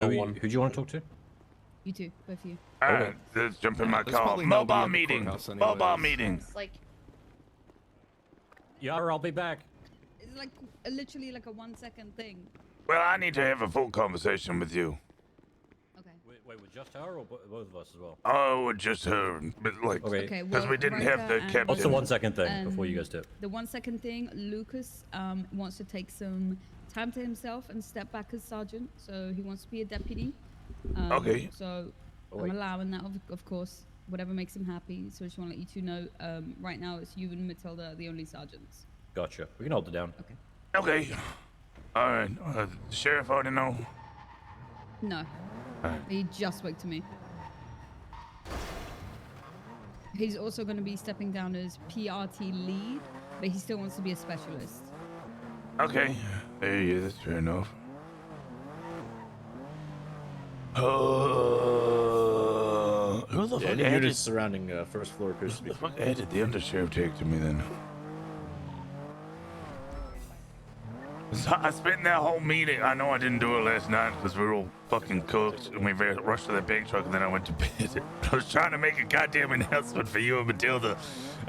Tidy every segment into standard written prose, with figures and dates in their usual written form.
Who do you want to talk to? You too, both of you. Alright, let's jump in my car. Mobile meeting. Mobile meeting. Like, Yeah, I'll be back. it's like literally like a 1 second thing. Well, I need to have a full conversation with you. Okay. Wait, with just her or both of us as well? Oh, just her. But like, Okay. because we didn't have the captain. What's the 1 second thing before you guys do? The 1 second thing, Lucas wants to take some time to himself and step back as sergeant. So he wants to be a deputy. Okay. So I'm allowing that, of course, whatever makes him happy. So I just want to let you two know, right now it's you and Matilda are the only sergeants. Gotcha. We can hold it down. Okay. Okay. All right. The sheriff already know. No. Alright. He just spoke to me. He's also going to be stepping down as PRT lead, but he still wants to be a specialist. Okay. Yeah, that's fair enough. Who the fuck Any added, units surrounding first floor appears to be. the fuck added the undersheriff tag to me then? So I spent that whole meeting. I know I didn't do it last night because we were all fucking cooked and we rushed to the bank truck and then I went to bed. I was trying to make a goddamn announcement for you and Matilda,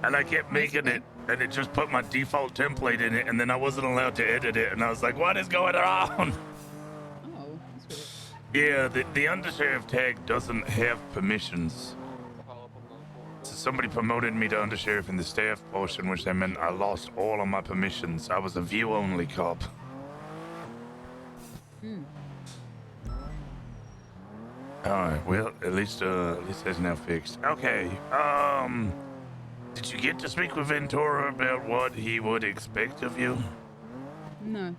and I kept making it, and it just put my default template in it, and then I wasn't allowed to edit it, and I was like, what is going on? Oh, that's weird. Yeah, the undersheriff tag doesn't have permissions. So somebody promoted me to undersheriff in the staff portion, which meant I lost all of my permissions. I was a view-only cop. Alright, well, at least that's now fixed. Okay, did you get to speak with Ventura about what he would expect of you? No.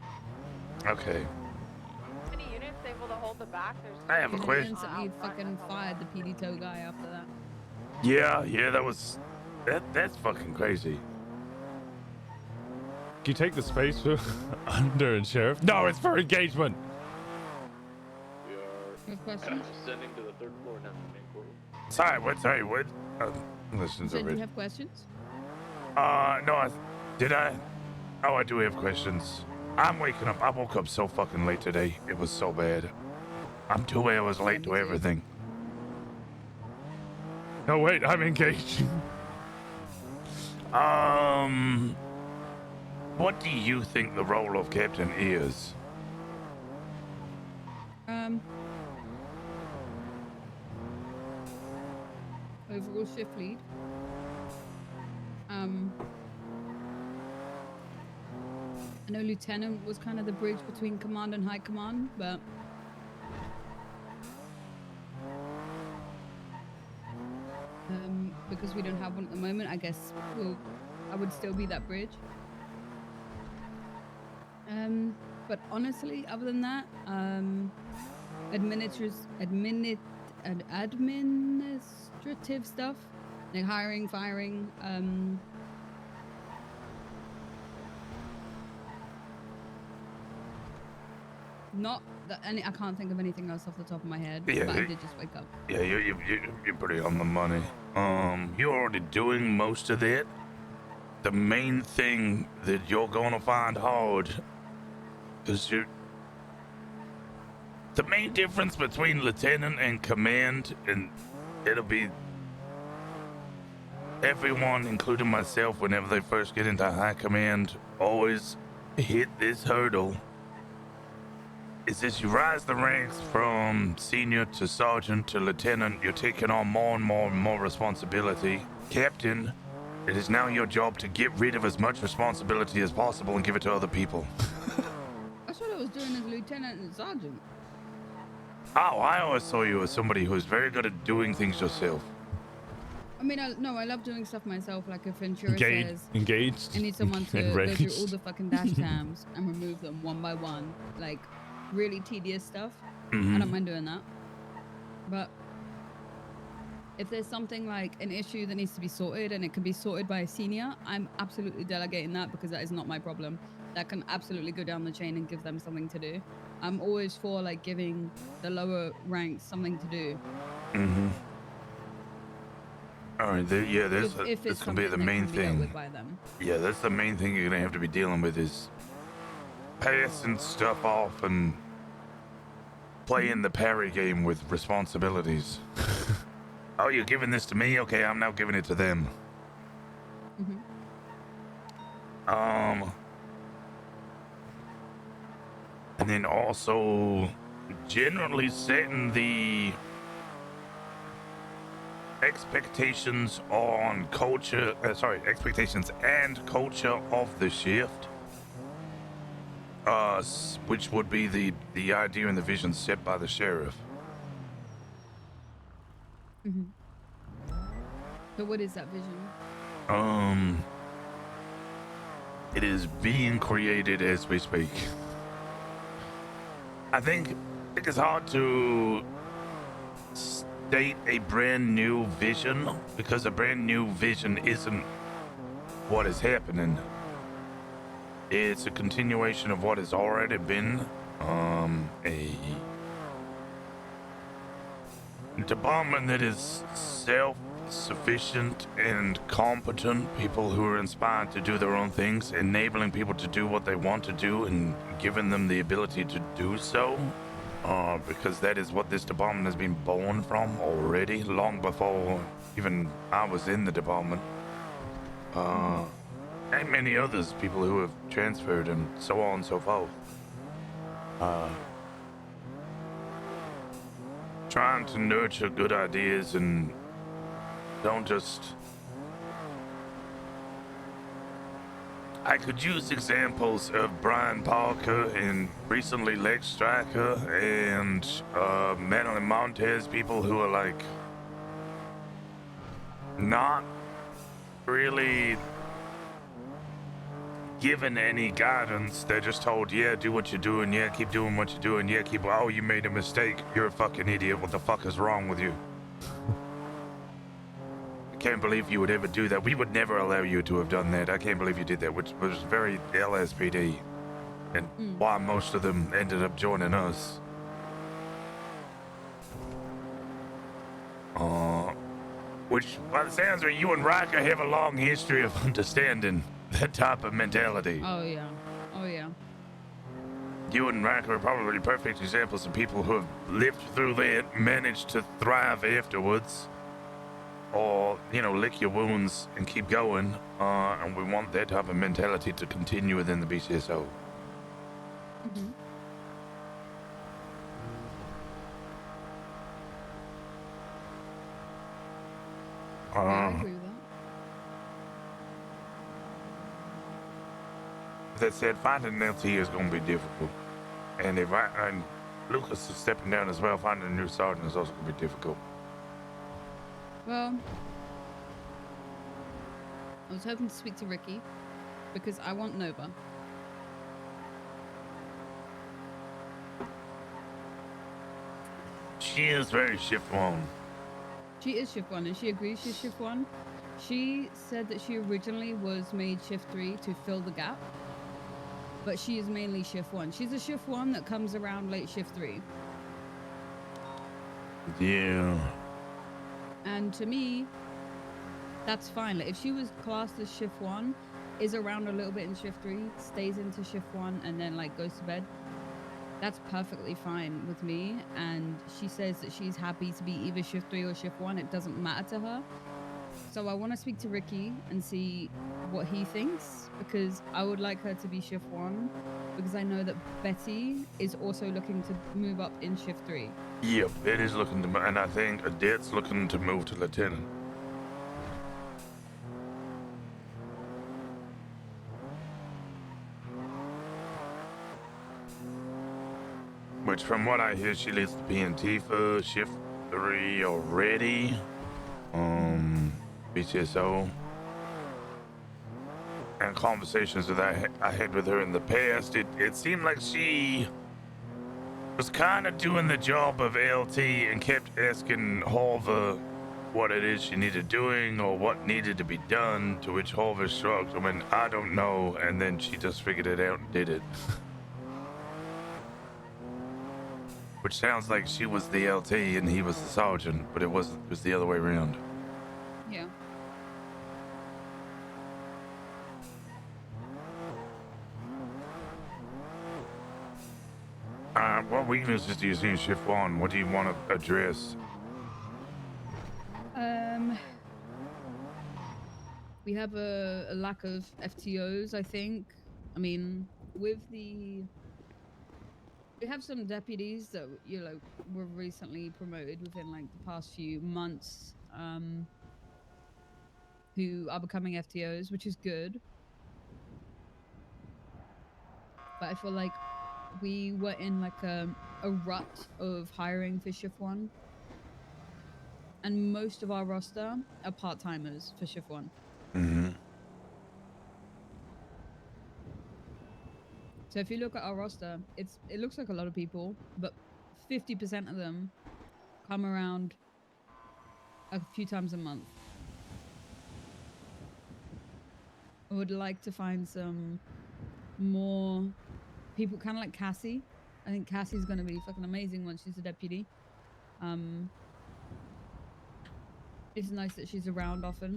Okay. Any units able to hold the back? I have a question. Instantly fucking fired the PD tow guy after that. Yeah, that's fucking crazy. Can you take the space for under and sheriff? No, it's for engagement. We You have questions? are descending to the third floor now, the main courtroom. Sorry, what? Listen So to do it. you have questions? No, did I? Oh, I do have questions. I'm waking up. I woke up so fucking late today. It was so bad. I'm 2 hours late to everything. No, wait, I'm engaged. What do you think the role of captain is? Overall shift lead. I know lieutenant was kind of the bridge between command and high command, but because we don't have one at the moment, I guess I would still be that bridge. But honestly, other than that, administrative stuff, like hiring, firing, not that any. I can't think of anything else off the top of my head. Yeah, but I did just wake up. Yeah, you're pretty on the money. You're already doing most of that. The main thing that you're gonna find hard, because the main difference between lieutenant and command, and it'll be everyone, including myself, whenever they first get into high command, always hit this hurdle. Is as you rise the ranks from senior to sergeant to lieutenant, you're taking on more and more responsibility. Captain, it is now your job to get rid of as much responsibility as possible and give it to other people. That's what I was doing as lieutenant and sergeant. Oh, I always saw you as somebody who's very good at doing things yourself. I mean, I love doing stuff myself. Like if Ventura says, Engaged. I need someone to go through Enraged. all the fucking dash cams and remove them one by one. Like, really tedious stuff. I don't mind doing that. But if there's something like an issue that needs to be sorted and it can be sorted by a senior, I'm absolutely delegating that because that is not my problem. That can absolutely go down the chain and give them something to do. I'm always for like giving the lower ranks something to do. All right, that's If it's gonna be the something that main can be dealt thing. with by them. Yeah, that's the main thing you're gonna have to be dealing with is passing stuff off and playing the parry game with responsibilities. Oh, you're giving this to me? Okay, I'm now giving it to them. And then also generally setting the expectations on culture, expectations and culture of the shift. Which would be the idea and the vision set by the sheriff. So what is that vision? It is being created as we speak. I think it's hard to state a brand new vision because a brand new vision isn't what is happening. It's a continuation of what has already been a department that is self-sufficient and competent, people who are inspired to do their own things, enabling people to do what they want to do and giving them the ability to do so, because that is what this department has been born from already, long before even I was in the department. And many others, people who have transferred and so on and so forth. Trying to nurture good ideas and don't just... I could use examples of Brian Parker and recently Lex Striker and Madeline Montez, people who are like not really given any guidance. They're just told, yeah, do what you're doing, yeah, keep doing what you're doing, yeah, keep, oh, you made a mistake, you're a fucking idiot, what the fuck is wrong with you? I can't believe you would ever do that. We would never allow you to have done that. I can't believe you did that, which was very LSPD, and why most of them ended up joining us. Which, by the sounds of it, you and Riker have a long history of understanding that type of mentality. Oh yeah. Oh yeah. You and Riker are probably perfect examples of people who have lived through that, managed to thrive afterwards, or, you know, lick your wounds and keep going. And we want that type of mentality to continue within the BCSO. Yeah, I agree with that. That said, finding an LT is going to be difficult. And if and Lucas is stepping down as well, finding a new sergeant is also going to be difficult. Well, I was hoping to speak to Ricky because I want Nova. She is very shift one. She is shift 1 and she agrees she's shift 1. She said that she originally was made shift 3 to fill the gap, but she is mainly shift 1. She's a shift 1 that comes around late shift 3. Yeah. And to me, that's fine. Like, if she was classed as shift 1, is around a little bit in shift 3, stays into shift 1, and then like goes to bed, that's perfectly fine with me. And she says that she's happy to be either shift 3 or shift 1. It doesn't matter to her. So I want to speak to Ricky and see what he thinks, because I would like her to be shift 1, because I know that Betty is also looking to move up in shift 3. Yep, it is looking to, and I think Adet's looking to move to lieutenant. Which, from what I hear, she leads the PNT for shift 3 already. BCSO. And conversations that I had with her in the past, it seemed like she was kind of doing the job of LT and kept asking Holver what it is she needed doing or what needed to be done, to which Holver shrugged and went, I don't know, and then she just figured it out and did it. Which sounds like she was the LT and he was the sergeant, but it wasn't. It was the other way around. Yeah. what weaknesses do you see in shift one? What do you want to address? We have a lack of FTOs, I think. I mean, we have some deputies that were recently promoted within like the past few months, who are becoming FTOs, which is good. But I feel like we were in like a rut of hiring for shift one, and most of our roster are part-timers for shift one. So if you look at our roster, it looks like a lot of people, but 50% of them come around a few times a month. I would like to find some more people, kind of like Cassie. I think Cassie's going to be fucking amazing once she's a deputy. It's nice that she's around often.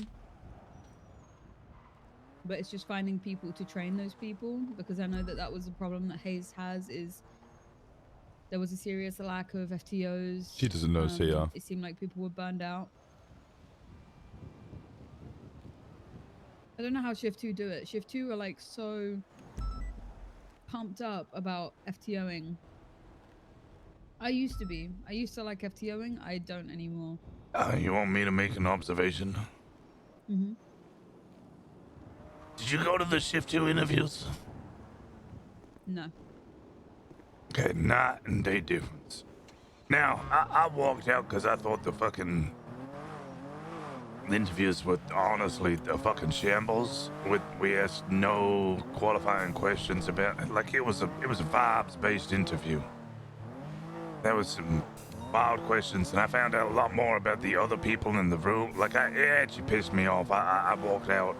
But it's just finding people to train those people, because I know that was a problem that Hayes has, is there was a serious lack of FTOs. She doesn't know CR. It seemed like people were burned out. I don't know how Shift 2 do it. Shift 2 are like so pumped up about FTOing. I used to be. I used to like FTOing. I don't anymore. You want me to make an observation? Mm-hmm. Did you go to the shift 2 interviews? No. Okay, night and day difference. Now, I walked out because I thought the fucking interviews were honestly a fucking shambles. We asked no qualifying questions about, like, it was a vibes-based interview. There was some wild questions, and I found out a lot more about the other people in the room. Like, it actually pissed me off. I walked out.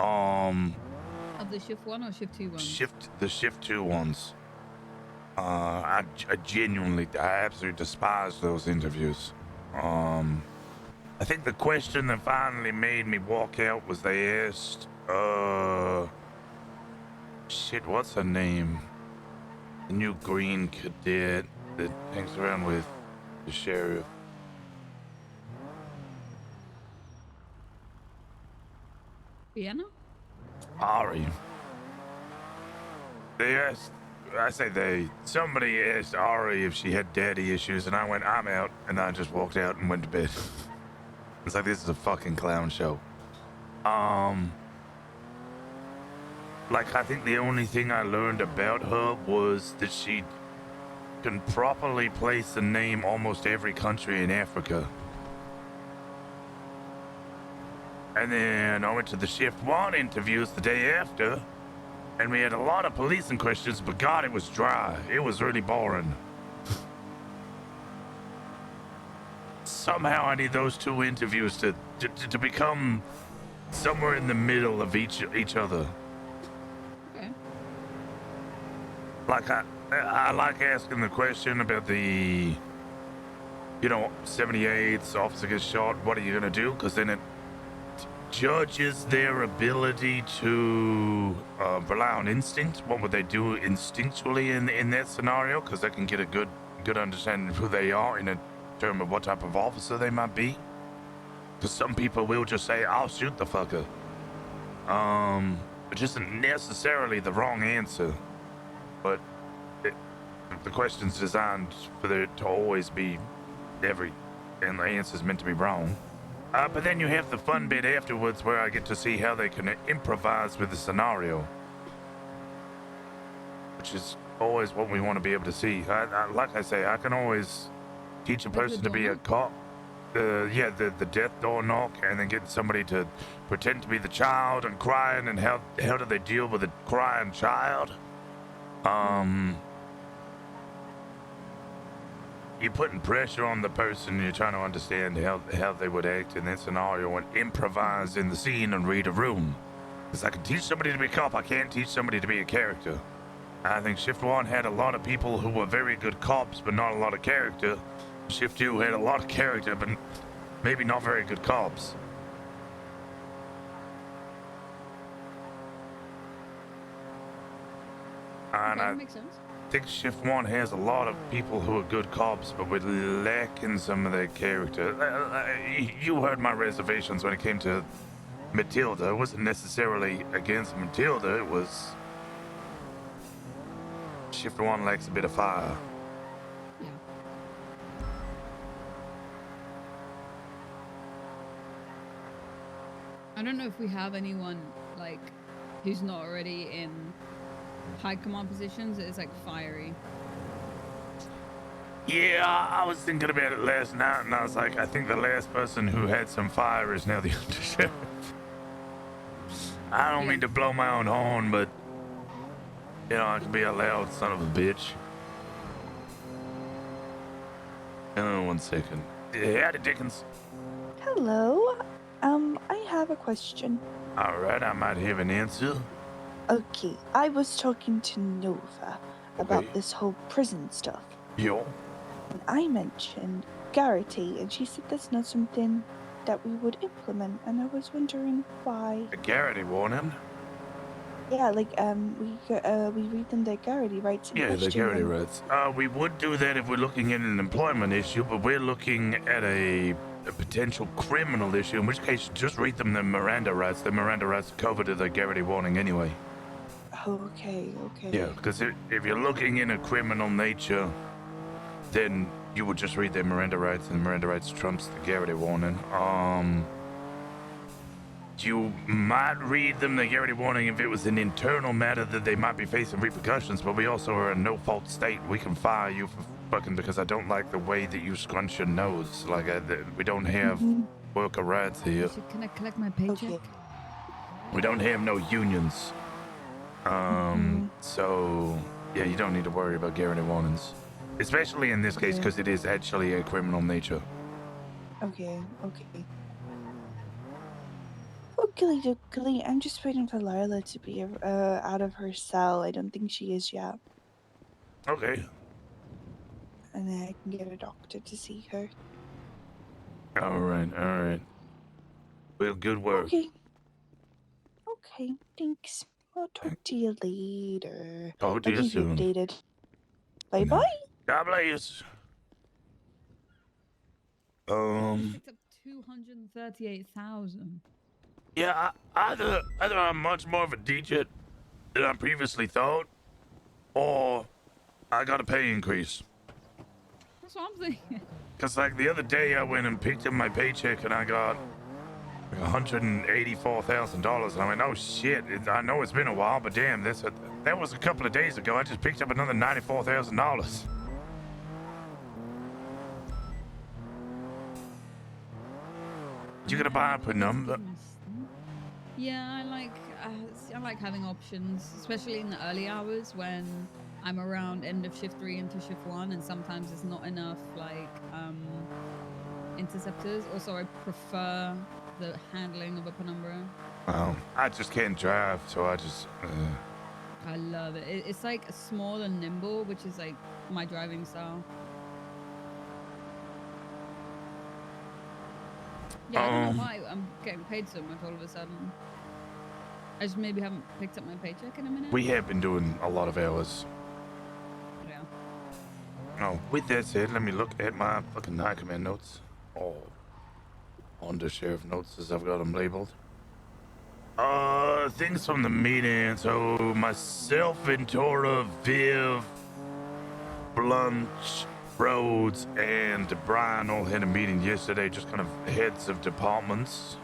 Of the shift 1 or shift 2 ones? The shift 2 ones. I genuinely, I absolutely despise those interviews. I think the question that finally made me walk out was they asked, shit, what's her name? The new green cadet that hangs around with the sheriff. Vienna? Ari. Somebody asked Ari if she had daddy issues, and I went, I'm out, and I just walked out and went to bed. It's like, this is a fucking clown show. Like, I think the only thing I learned about her was that she can properly place and name almost every country in Africa. And then I went to the shift 1 interviews the day after, and we had a lot of policing questions, but God, it was dry. It was really boring. Somehow I need those 2 interviews to become somewhere in the middle of each other. Okay. Like, I like asking the question about the, 78th officer gets shot, what are you gonna do? Because then it judges their ability to rely on instinct. What would they do instinctually in that scenario? Because they can get a good understanding of who they are in a term of what type of officer they might be. Because some people will just say, I'll shoot the fucker. Which isn't necessarily the wrong answer. But the question's designed for there to always be and the answer's meant to be wrong. But then you have the fun bit afterwards where I get to see how they can improvise with the scenario. Which is always what we want to be able to see. Like I say, I can always teach a person to be a cop. The death door knock, and then get somebody to pretend to be the child and crying, and how do they deal with a crying child? You're putting pressure on the person. You're trying to understand how they would act in that scenario and improvise in the scene and read a room. Because I can teach somebody to be a cop, I can't teach somebody to be a character. I think Shift 1 had a lot of people who were very good cops, but not a lot of character. Shift 2 had a lot of character, but maybe not very good cops. And that makes sense. think Shift 1 has a lot of people who are good cops, but we're lacking some of their character. You heard my reservations when it came to Matilda. It wasn't necessarily against Matilda, it was Shift 1 lacks a bit of fire. Yeah. I don't know if we have anyone like who's not already in high command positions that is like fiery. Yeah, I was thinking about it last night, and I was like, I think the last person who had some fire is now the undersheriff. I don't mean to blow my own horn, but you know, I can be a loud son of a bitch. One second. Howdy, Dickens. Hello. I have a question. All right, I might have an answer. Okay, I was talking to Nova about Okay. this whole prison stuff. Yo. And I mentioned Garrity, and she said that's not something that we would implement, and I was wondering why. A Garrity warning. Yeah, like we read them the Garrity rights. And Yeah, the question Garrity them. rights. We would do that if we're looking at an employment issue, but we're looking at a potential criminal issue, in which case just read them the Miranda rights. The Miranda rights cover to the Garrity warning anyway. Okay. Yeah, because if you're looking in a criminal nature, then you would just read the Miranda rights, and Miranda rights trumps the Garrity warning. You might read them the Garrity warning if it was an internal matter that they might be facing repercussions, but we also are a no-fault state. We can fire you for fucking because I don't like the way that you scrunch your nose. Like, we don't have worker rights here. So can I collect my paycheck? Okay. We don't have no unions. So, yeah, you don't need to worry about Garrity warnings. Especially in this case, Okay. because it is actually a criminal nature. Okay. Oakley dokley, I'm just waiting for Lila to be out of her cell. I don't think she is yet. Okay. And then I can get a doctor to see her. All right. Well, good work. Okay, thanks. I'll talk to you later. Talk to I'll you keep you soon. updated. Bye. God bless. Picked up 238,000. Yeah, either I'm much more of a DJ than I previously thought, or I got a pay increase. That's what I'm thinking. Cause like the other day I went and picked up my paycheck and I got $184,000, and I went, oh shit! I know it's been a while, but damn, that was a couple of days ago. I just picked up another $94,000. You gonna buy up a number? Yeah, I like having options, especially in the early hours when I'm around end of shift 3 into shift 1, and sometimes there's not enough like interceptors. Also, I prefer the handling of a penumbra. Well, I just can't drive, so I just. I love it. It's like small and nimble, which is like my driving style. Yeah, I don't know why I'm getting paid so much all of a sudden. I just maybe haven't picked up my paycheck in a minute. We have been doing a lot of hours. Yeah. Oh, with that said, let me look at my fucking high command notes. Oh, under sheriff notes as I've got them labeled. Things from the meeting. So myself and Tora, Viv, Blunt, Rhodes, and Brian all had a meeting yesterday, just kind of heads of departments.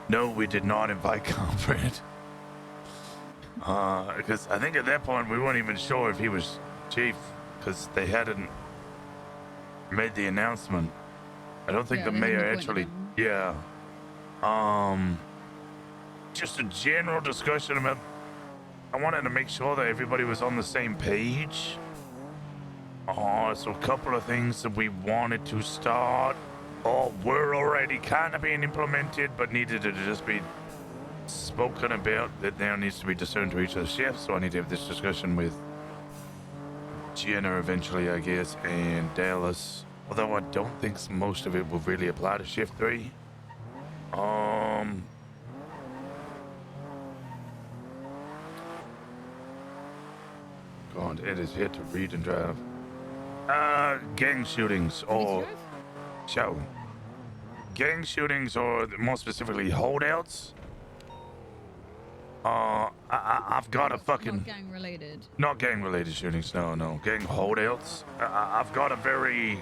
No, we did not invite Comrade. Because I think at that point we weren't even sure if he was chief, because they hadn't made the announcement. I don't think the mayor actually. Yeah. Just a general discussion about. I wanted to make sure that everybody was on the same page. So a couple of things that we wanted to start, or were already kind of being implemented, but needed to just be spoken about, that now needs to be discerned to each of the chefs. So I need to have this discussion with Jenna eventually, I guess, and Dallas. Although I don't think most of it will really apply to shift 3. want. It is hit to read and drive. Gang shootings Want me to or drive? show. Gang shootings or more specifically holdouts. I've got a fucking... Not gang related. Not gang-related shootings, no. Gang holdouts. I've got a very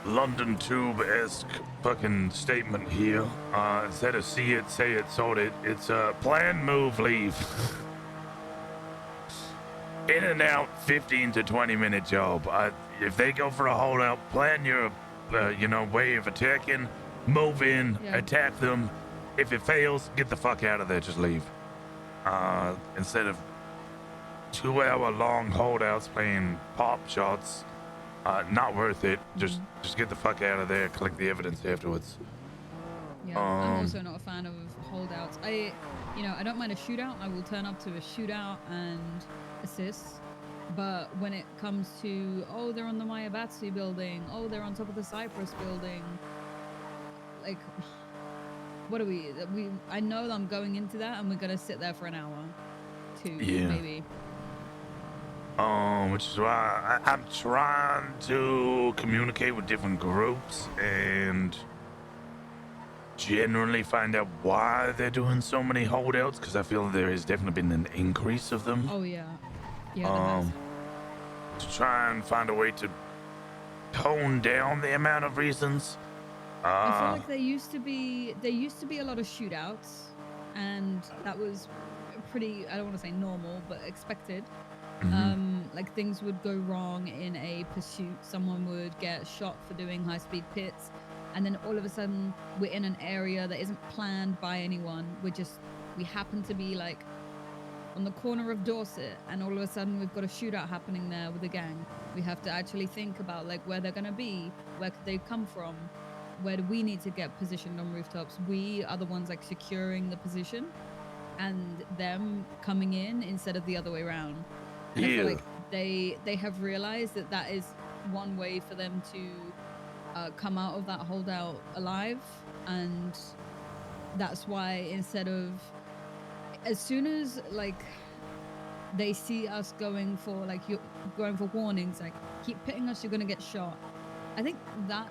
London Tube-esque fucking statement here. Instead of see it, say it, sort it. It's plan, move, leave. In and out, 15 to 20-minute job. If they go for a holdout, plan your, way of attacking. Move in, attack them. If it fails, get the fuck out of there. Just leave. Instead of 2-hour-long holdouts playing pop shots, not worth it. Just get the fuck out of there. Collect the evidence afterwards. Yeah, I'm also not a fan of holdouts. I don't mind a shootout. I will turn up to a shootout and assist. But when it comes to, they're on the Maeve building, they're on top of the Cypress building, like, what are we? I know I'm going into that and we're gonna sit there for an hour, 2, maybe. Which is why I'm trying to communicate with different groups and generally find out why they're doing so many holdouts, because I feel there has definitely been an increase of them. Oh yeah, yeah. To try and find a way to tone down the amount of reasons. I feel like there used to be a lot of shootouts, and that was pretty, I don't want to say normal, but expected. Like things would go wrong in a pursuit. Someone would get shot for doing high-speed pits, and then all of a sudden we're in an area that isn't planned by anyone. We happen to be like on the corner of Dorset, and all of a sudden we've got a shootout happening there with a gang. We have to actually think about like where they're gonna be, where could they come from, where do we need to get positioned on rooftops. We are the ones like securing the position, and them coming in instead of the other way around. And I feel like they have realized that is one way for them to come out of that holdout alive, and that's why instead of, as soon as like they see us going for warnings, like keep pitting us, you're gonna get shot. I think that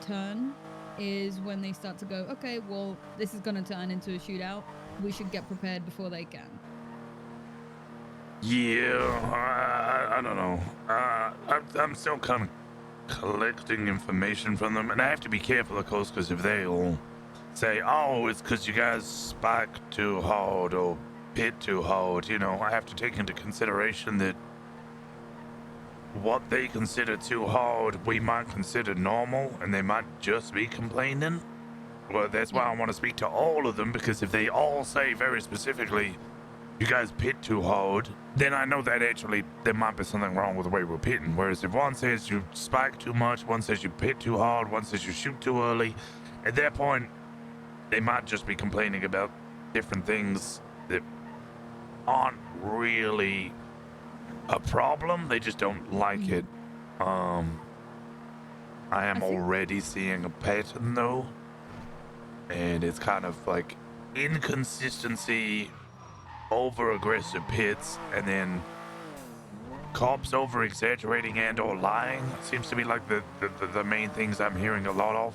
turn is when they start to go, okay, well, this is gonna turn into a shootout. We should get prepared before they can. Yeah, I don't know. I'm still kind of collecting information from them, and I have to be careful, of course, because if they'll say, it's because you guys spike too hard or pit too hard, I have to take into consideration that what they consider too hard, we might consider normal, and they might just be complaining. Well, that's why I want to speak to all of them, because if they all say very specifically, you guys pit too hard, then I know that actually there might be something wrong with the way we're pitting. Whereas if one says you spike too much, one says you pit too hard, one says you shoot too early, at that point, they might just be complaining about different things that aren't really a problem. They just don't like it. I am already seeing a pattern though, and it's kind of like inconsistency, over aggressive pits, and then cops over exaggerating and or lying seems to be like the main things I'm hearing a lot of.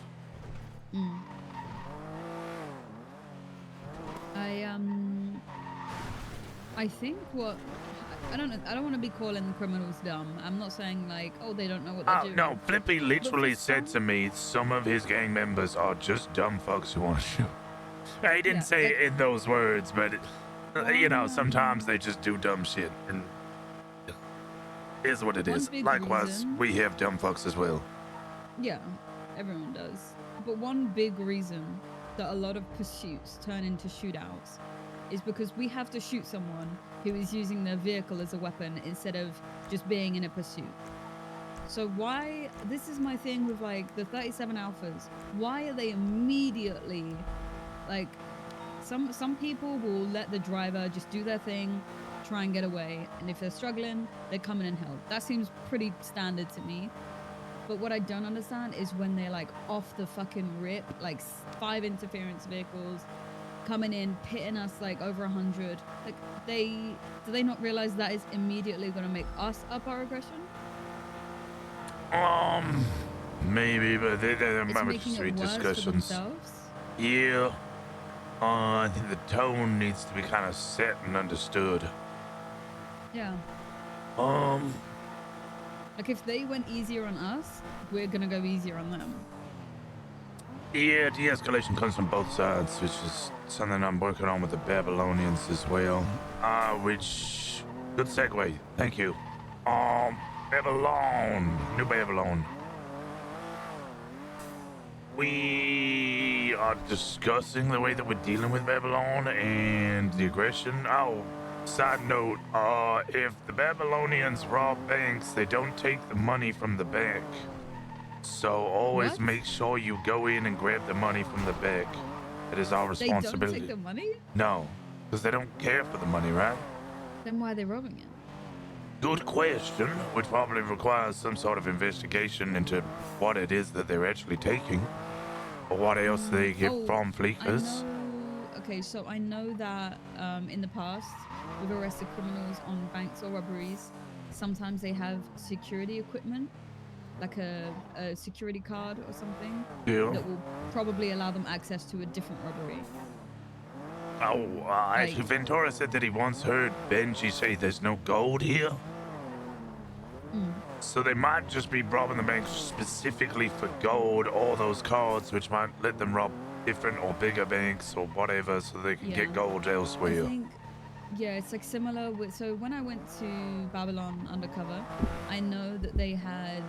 I think I don't want to be calling criminals dumb. I'm not saying like, they don't know what they're doing. No, Flippy literally said to me, some of his gang members are just dumb fucks who want to shoot. He didn't say it in those words, but sometimes they just do dumb shit, and it is what it is. Likewise, we have dumb fucks as well. Yeah, everyone does. But one big reason that a lot of pursuits turn into shootouts is because we have to shoot someone who is using their vehicle as a weapon instead of just being in a pursuit. So this is my thing with like the 37 Alphas, why are they immediately like, some people will let the driver just do their thing, try and get away, and if they're struggling, they come in and help. That seems pretty standard to me. But what I don't understand is when they're like off the fucking rip, like 5 interference vehicles, coming in, pitting us like over 100. Like, do they not realize that is immediately going to make us up our aggression? Maybe, but they It's remember making street it worse for discussions. themselves. Yeah. I think the tone needs to be kind of set and understood. Yeah. Like, if they went easier on us, we're going to go easier on them. Yeah, de-escalation comes from both sides, which is something I'm working on with the Babylonians as well. Which, good segue. Thank you. Babylon, New Babylon. We are discussing the way that we're dealing with Babylon and the aggression. Oh, side note, if the Babylonians rob banks, they don't take the money from the bank. So always What? make sure you go in and grab the money from the bank. It is our They don't responsibility. take the money? No, because they don't care for the money, right? Then why are they robbing it? Good question, which probably requires some sort of investigation into what it is that they're actually taking, or what else they get from fleekers. Okay, so I know that in the past, we've arrested criminals on banks or robberies. Sometimes they have security equipment, like a security card or something, that will probably allow them access to a different robbery. Oh, actually, Ventura said that he once heard Benji say there's no gold here. So they might just be robbing the bank specifically for gold or those cards, which might let them rob different or bigger banks or whatever, so they can get gold elsewhere. I think, yeah, it's like similar with. So when I went to Babylon undercover, I know that they had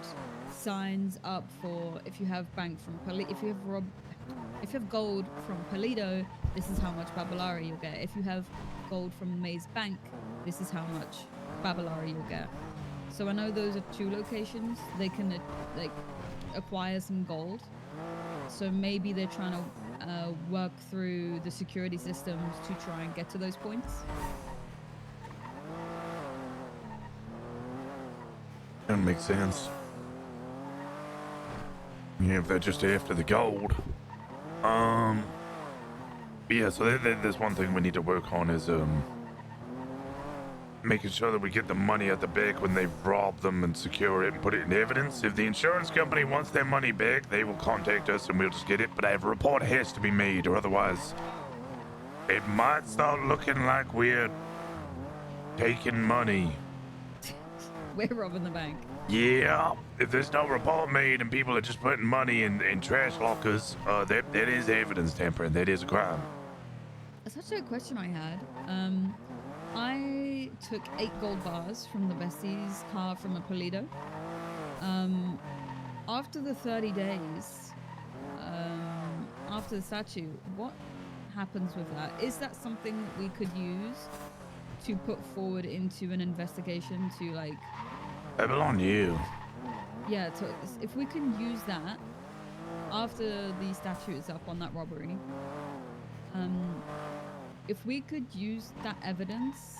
signs up for if you have bank from if you have gold from Polito, this is how much Babylari you'll get. If you have gold from Maeve's bank, this is how much Babylari you'll get. So I know those are two locations. They can like acquire some gold. So maybe they're trying to work through the security systems to try and get to those points. That makes sense. Yeah, if they're just after the gold. Yeah, so there's one thing we need to work on is making sure that we get the money at the bank when they rob them and secure it and put it in evidence. If the insurance company wants their money back, they will contact us and we'll just get it. But a report has to be made, or otherwise it might start looking like we're taking money. We're robbing the bank. Yeah, if there's no report made and people are just putting money in trash lockers, that is evidence tampering. That is a crime. That's actually a question I had. I took 8 gold bars from the Bestie's car from a Polito. After the 30 days, after the statue, what happens with that? Is that something that we could use to put forward into an investigation to like... Babylon, you. Yeah, so if we can use that after the statue is up on that robbery, if we could use that evidence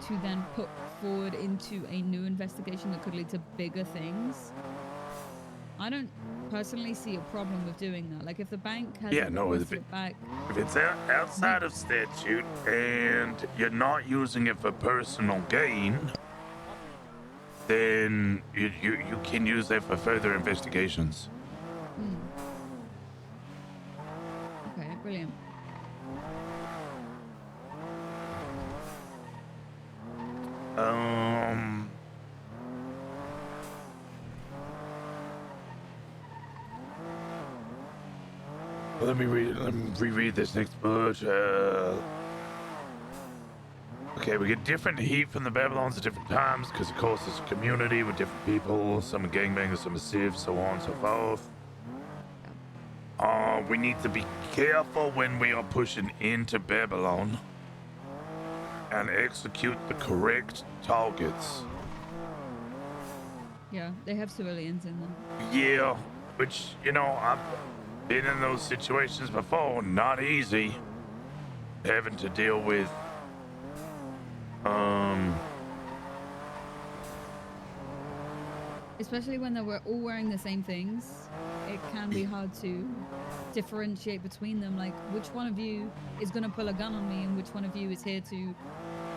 to then put forward into a new investigation that could lead to bigger things, I don't personally see a problem with doing that. Like if the bank has back, if it's outside of statute and you're not using it for personal gain, then you can use that for further investigations. Okay, brilliant. Let me reread this next page. Okay, we get different heat from the Babylons at different times because, of course, it's a community with different people. Some are gangbangers, some are civs, so on and so forth. We need to be careful when we are pushing into Babylon and execute the correct targets. Yeah, they have civilians in them. Yeah, which, you know, I've been in those situations before. Not easy. Having to deal with, especially when they're all wearing the same things, it can be hard to differentiate between them. Like, which one of you is going to pull a gun on me and which one of you is here to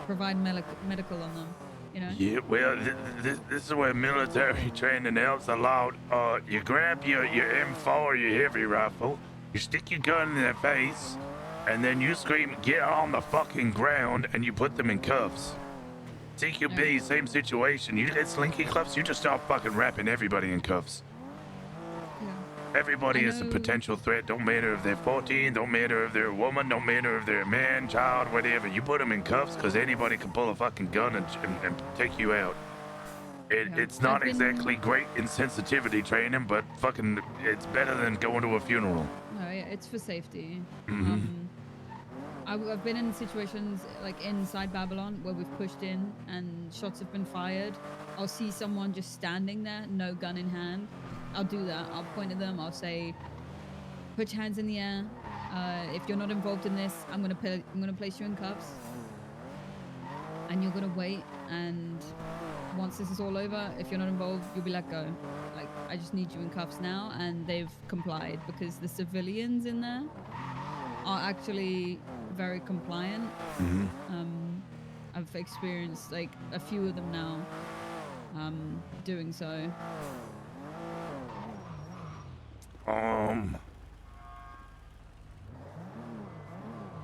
provide medical on them, you know? Yeah, well, this is where military training helps a lot. You grab your M4, your heavy rifle, you stick your gun in their face, and then you scream, get on the fucking ground, and you put them in cuffs. CQB, same situation. You get slinky cuffs, you just start fucking wrapping everybody in cuffs. Yeah. Everybody is a potential threat. Don't matter if they're 14, don't matter if they're a woman, don't matter if they're a man, child, whatever. You put them in cuffs because anybody can pull a fucking gun and take you out. It's not exactly great in sensitivity training, but fucking it's better than going to a funeral. No, yeah, it's for safety. Mm-hmm. I've been in situations like inside Babylon where we've pushed in and shots have been fired. I'll see someone just standing there, no gun in hand. I'll do that. I'll point at them. I'll say, "Put your hands in the air. If you're not involved in this, I'm gonna place you in cuffs, and you're gonna wait. And once this is all over, if you're not involved, you'll be let go. Like, I just need you in cuffs now." And they've complied because the civilians in there are actually very compliant. I've experienced like a few of them now doing so.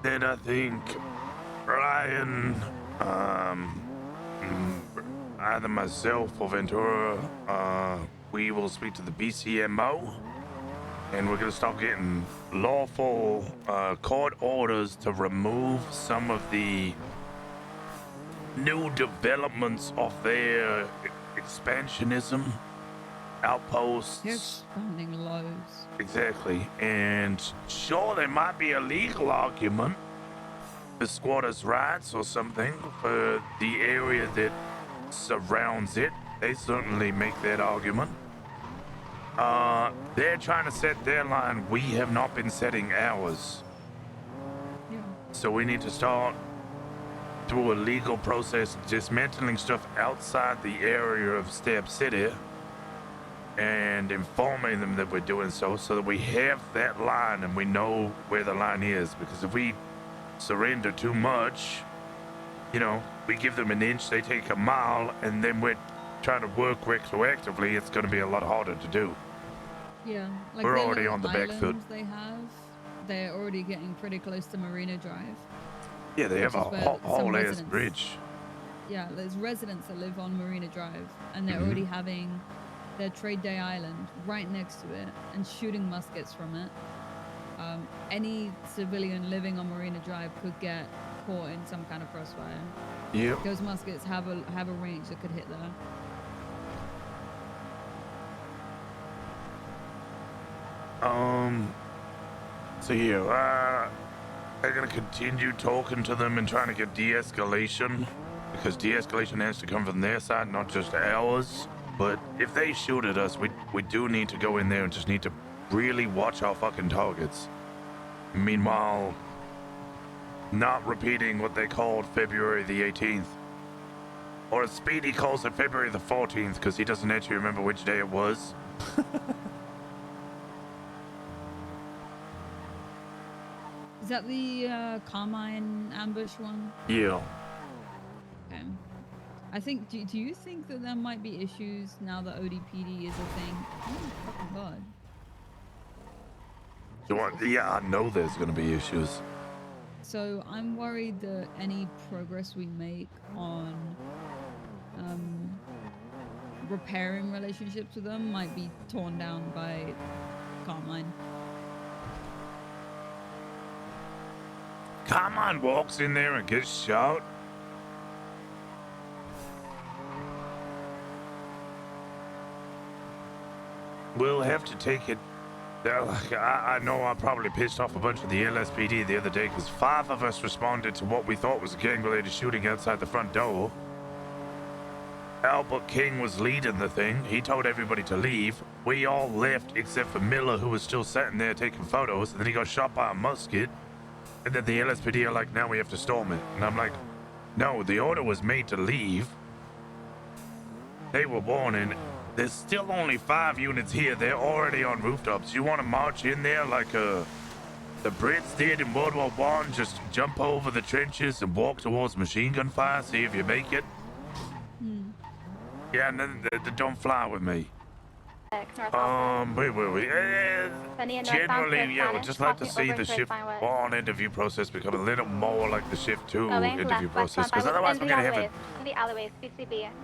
Then I think Ryan, either myself or Ventura, we will speak to the BCMO, and we're gonna start getting lawful court orders to remove some of the new developments of their expansionism outposts. They're expanding loads. Exactly. And sure, there might be a legal argument for squatters' rights or something for the area that surrounds it. They certainly make that argument. They're trying to set their line. We have not been setting ours. Yeah. So we need to start through a legal process, dismantling stuff outside the area of Step City and informing them that we're doing so that we have that line and we know where the line is. Because if we surrender too much, you know, we give them an inch, they take a mile, and then we're trying to work retroactively, it's going to be a lot harder to do. Yeah, like We're the already little on the back foot. islands they have, they're already getting pretty close to Marina Drive. Yeah, they have a Which is where whole some ass residents- bridge. Yeah, there's residents that live on Marina Drive, and they're Mhm. already having their Trade Day Island right next to it and shooting muskets from it. Any civilian living on Marina Drive could get caught in some kind of crossfire. Yep. Those muskets have a range that could hit there. So yeah, I'm gonna continue talking to them and trying to get de-escalation, because de-escalation has to come from their side, not just ours. But if they shoot at us, we do need to go in there and just need to really watch our fucking targets. Meanwhile, not repeating what they called February the 18th. Or as Speedy calls it, February the 14th, because he doesn't actually remember which day it was. Is that the Carmine ambush one? Yeah. Okay. I think. Do you think that there might be issues now that ODPD is a thing? Oh my fucking god. Yeah, I know there's gonna be issues. So I'm worried that any progress we make on repairing relationships with them might be torn down by Carmine. Carmine walks in there and gets shot. We'll have to take it. I know I probably pissed off a bunch of the LSPD the other day because 5 of us responded to what we thought was a gang-related shooting outside the front door. Albert King was leading the thing. He told everybody to leave. We all left except for Miller, who was still sitting there taking photos, and then he got shot by a musket. And then the LSPD are like, now we have to storm it. And I'm like, no, the order was made to leave. They were warning. There's still only 5 units here. They're already on rooftops. You want to march in there like the Brits did in World War One? Just jump over the trenches and walk towards machine gun fire, see if you make it? Yeah, and then don't fly with me. Wait. Generally, yeah, we'd just like to see the shift 1 interview process become a little more like the shift 2 interview process, because otherwise we're gonna have a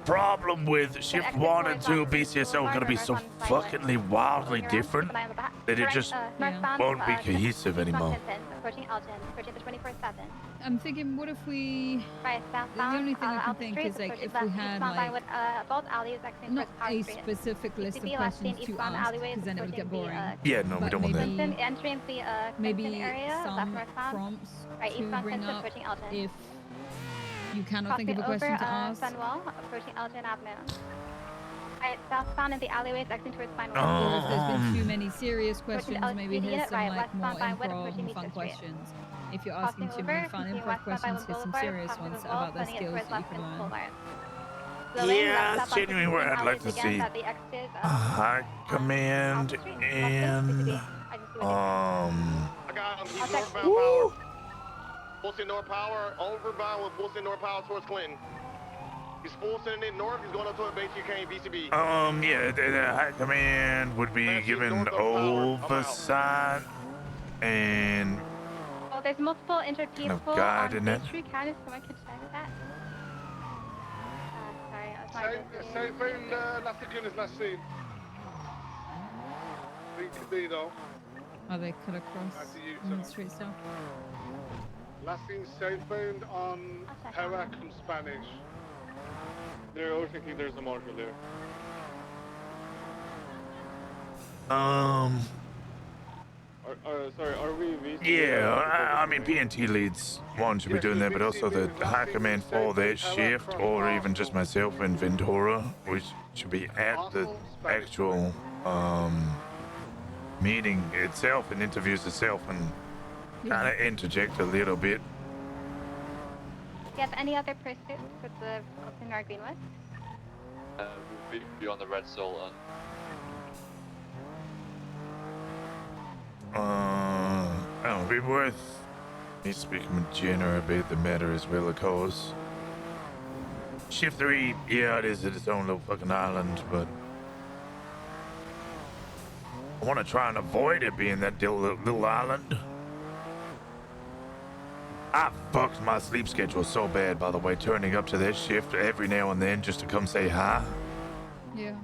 problem with shift 1 and 2 BCSO are gonna be so fuckingly wildly different that it just won't be cohesive anymore. I'm thinking, what if we? The only thing I can think is like if we had like not a specific list of questions to ask, because then it would get boring. Yeah, no, we don't want that. Maybe some prompts to bring up if you cannot think of a question to ask. Southbound in the alleyways, exiting towards Fine Wood. Or if there's been too many serious questions, maybe here's some like more improv and fun questions. If you're asking too many fun improv questions, here's some serious ones about the skills that you can learn. Yeah, that's genuinely where I'd like to see High Command and Full send north power, overbound with full send north power towards Clinton. He's full sending it north, he's going up towards BTK BCB. Yeah, the High Command would be given oversight and well, there's multiple injured people guide in it. Tree County, someone can check that. Sorry, I was trying to Same thing, last second is last seen. BTB though. Are they cut across on the street still? Last seen southbound on Perak and Spanish. They're overthinking there's a marker there. Sorry, are we? Yeah, I mean, PNT leads one should be doing that, but also the High Command for that shift, or even just myself and Ventura, which should be at the actual meeting itself and interviews itself, and kind of interject a little bit. Do you have any other pursuits for the Wilson or Greenwood? We'll be on the Red Soul and it would be worth me speaking with Jenner about the matter as well, of course. Shift 3, yeah, it is its own little fucking island, but I want to try and avoid it being that little island. I fucked my sleep schedule so bad, by the way, turning up to that shift every now and then just to come say hi. Yeah.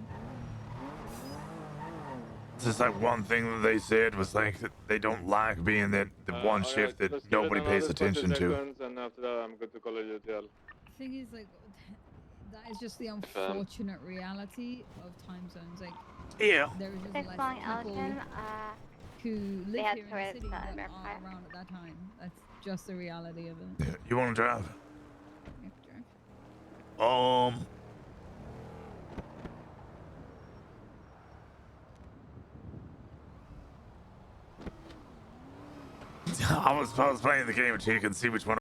It's just like one thing that they said was like that they don't like being that the one shift that nobody pays attention to. And after that, I'm good to call it jail. The thing is, like, that is just the unfortunate reality of time zones. Like, yeah, there is just less people who live here in the city that are around at that time. That's just the reality of it. You want to drive? You have to drive. I was playing the game with you can see which one